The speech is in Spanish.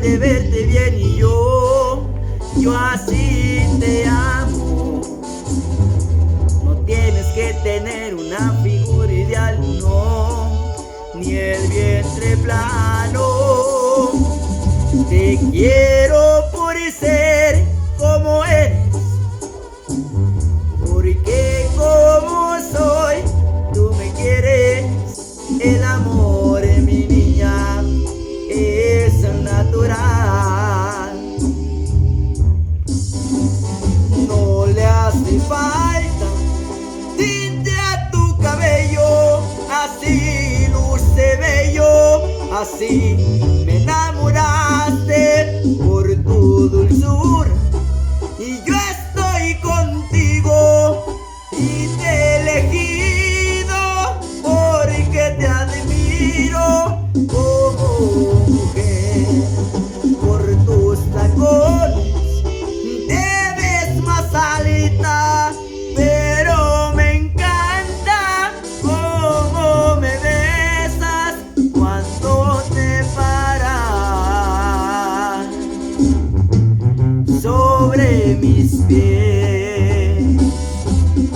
de verte bien y yo así te amo. No tienes que tener una figura ideal, no, ni el vientre plano. Te quiero por ser como eres, porque como soy, tú me quieres. El amor en mi niña es natural. No le hace falta tinte a tu cabello, así luce bello, así me enamoraste por tu dulzura. Y yo estoy contigo y te he elegido porque te admiro como mujer. Por tus tacones te ves más alta, pero me encanta cómo me besas cuando te paras sobre mis pies.